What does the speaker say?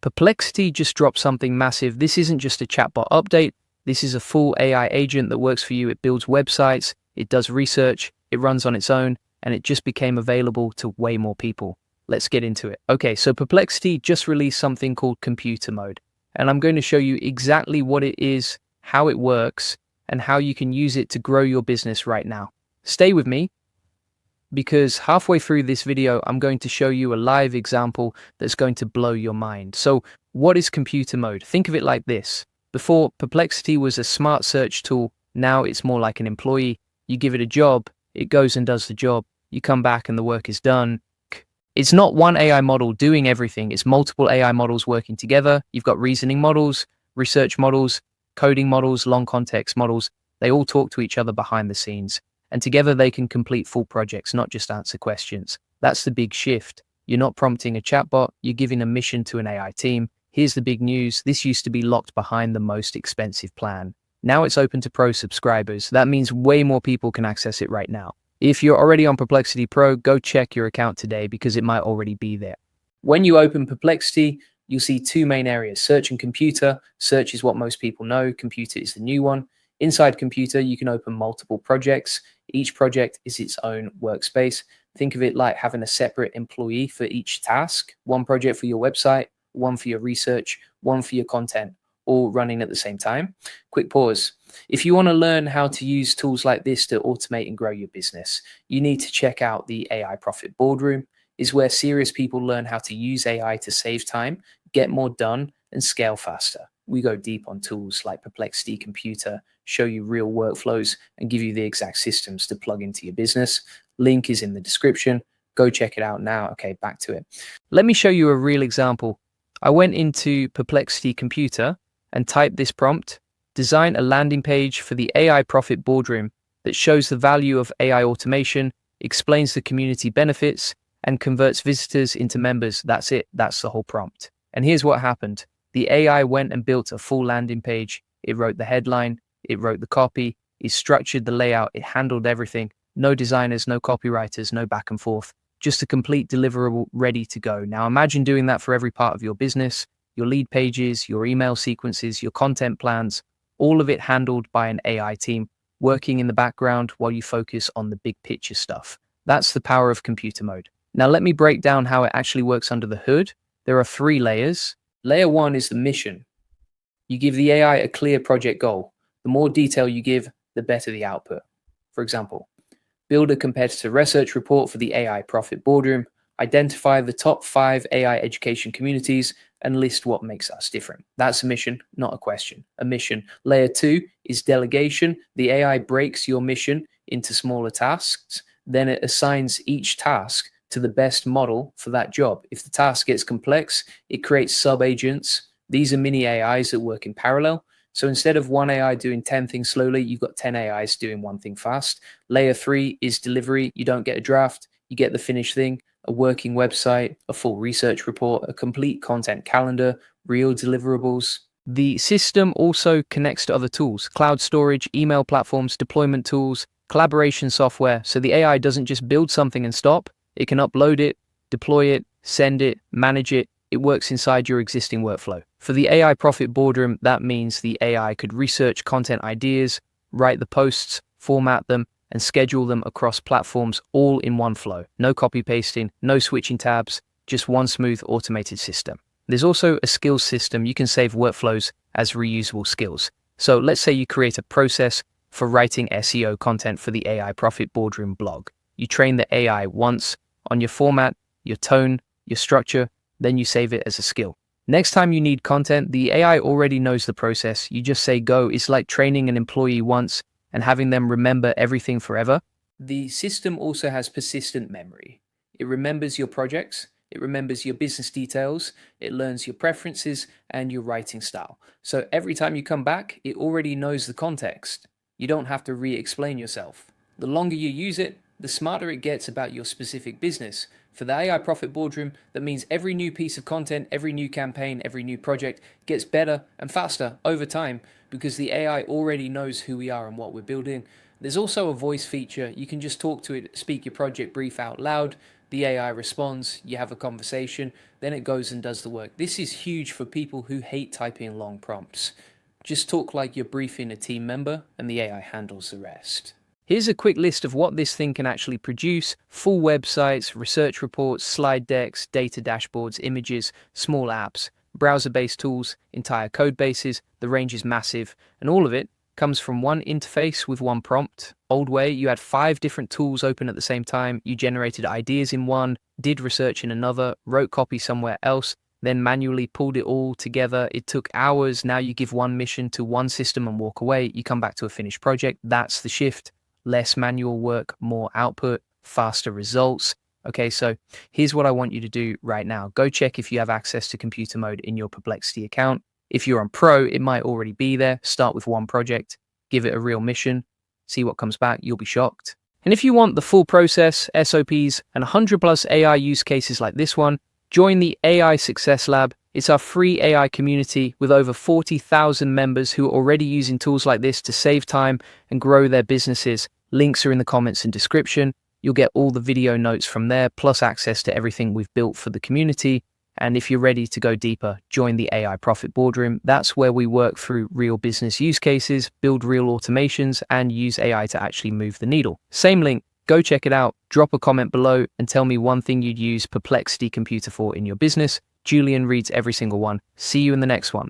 Perplexity just dropped something massive. This isn't just a chatbot update. This is a full AI agent that works for you. It builds websites, it does research, it runs on its own, and it just became available to way more people. Let's get into it. Okay, so Perplexity just released something called Computer Mode, and I'm going to show you exactly what it is, how it works, and how you can use it to grow your business right now. Stay with me, because halfway through this video, I'm going to show you a live example that's going to blow your mind. So what is computer mode? Think of it like this. Before, Perplexity was a smart search tool. Now it's more like an employee. You give it a job, it goes and does the job. You come back and the work is done. It's not one AI model doing everything. It's multiple AI models working together. You've got reasoning models, research models, coding models, long context models. They all talk to each other behind the scenes. And together they can complete full projects, not just answer questions. That's the big shift. You're not prompting a chatbot, you're giving a mission to an AI team. Here's the big news. This used to be locked behind the most expensive plan. Now it's open to Pro subscribers. That means way more people can access it right now. If you're already on Perplexity Pro, go check your account today because it might already be there. When you open Perplexity, you'll see two main areas, search and computer. Search is what most people know. Computer is the new one. Inside computer, you can open multiple projects. Each project is its own workspace. Think of it like having a separate employee for each task. One project for your website, one for your research, one for your content, all running at the same time. Quick pause. If you want to learn how to use tools like this to automate and grow your business, you need to check out the AI Profit Boardroom. Is where serious people learn how to use AI to save time, get more done, and scale faster. We go deep on tools like Perplexity Computer, show you real workflows, and give you the exact systems to plug into your business. Link is in the description. Go check it out now. Okay, back to it. Let me show you a real example. I went into Perplexity Computer and typed this prompt: design a landing page for the AI Profit Boardroom that shows the value of AI automation, explains the community benefits, and converts visitors into members. That's it. That's the whole prompt. And here's what happened. The AI went and built a full landing page. It wrote the headline. It wrote the copy. It structured the layout. It handled everything. No designers, no copywriters, no back and forth. Just a complete deliverable ready to go. Now imagine doing that for every part of your business, your lead pages, your email sequences, your content plans, all of it handled by an AI team working in the background while you focus on the big picture stuff. That's the power of computer mode. Now let me break down how it actually works under the hood. There are 3 layers. Layer 1 is the mission. You give the AI a clear project goal. The more detail you give, the better the output. For example, build a competitor research report for the AI Profit Boardroom, identify the top 5 AI education communities, and list what makes us different. That's a mission, not a question. A mission. Layer 2 is delegation. The AI breaks your mission into smaller tasks. Then it assigns each task to the best model for that job. If the task gets complex, it creates sub-agents. These are mini AIs that work in parallel. So instead of one AI doing 10 things slowly, you've got 10 AIs doing one thing fast. Layer 3 is delivery. You don't get a draft, you get the finished thing, a working website, a full research report, a complete content calendar, real deliverables. The system also connects to other tools, cloud storage, email platforms, deployment tools, collaboration software. So the AI doesn't just build something and stop. It can upload it, deploy it, send it, manage it. It works inside your existing workflow. For the AI Profit Boardroom, that means the AI could research content ideas, write the posts, format them, and schedule them across platforms all in one flow. No copy pasting, no switching tabs, just one smooth automated system. There's also a skills system. You can save workflows as reusable skills. So let's say you create a process for writing SEO content for the AI Profit Boardroom blog. You train the AI once on your format, your tone, your structure, then you save it as a skill. Next time you need content, the AI already knows the process. You just say go. It's like training an employee once and having them remember everything forever. The system also has persistent memory. It remembers your projects, it remembers your business details, it learns your preferences and your writing style. So every time you come back, it already knows the context. You don't have to re-explain yourself. The longer you use it, the smarter it gets about your specific business. For the AI Profit Boardroom, that means every new piece of content, every new campaign, every new project gets better and faster over time because the AI already knows who we are and what we're building. There's also a voice feature. You can just talk to it, speak your project brief out loud. The AI responds, you have a conversation, then it goes and does the work. This is huge for people who hate typing long prompts. Just talk like you're briefing a team member, and the AI handles the rest. Here's a quick list of what this thing can actually produce: full websites, research reports, slide decks, data dashboards, images, small apps, browser-based tools, entire code bases. The range is massive, and all of it comes from one interface with one prompt. Old way, you had 5 different tools open at the same time. You generated ideas in one, did research in another, wrote copy somewhere else, then manually pulled it all together. It took hours. Now you give one mission to one system and walk away. You come back to a finished project. That's the shift. Less manual work, more output, faster results. Okay, so here's what I want you to do right now. Go check if you have access to computer mode in your Perplexity account. If you're on Pro, it might already be there. Start with one project, give it a real mission, see what comes back. You'll be shocked. And if you want the full process, SOPs, and 100 plus AI use cases like this one, join the AI Success Lab. It's our free AI community with over 40,000 members who are already using tools like this to save time and grow their businesses. Links are in the comments and description. You'll get all the video notes from there, plus access to everything we've built for the community. And if you're ready to go deeper, join the AI Profit Boardroom. That's where we work through real business use cases, build real automations, and use AI to actually move the needle. Same link. Go check it out. Drop a comment below and tell me one thing you'd use Perplexity Computer for in your business. Julian reads every single one. See you in the next one.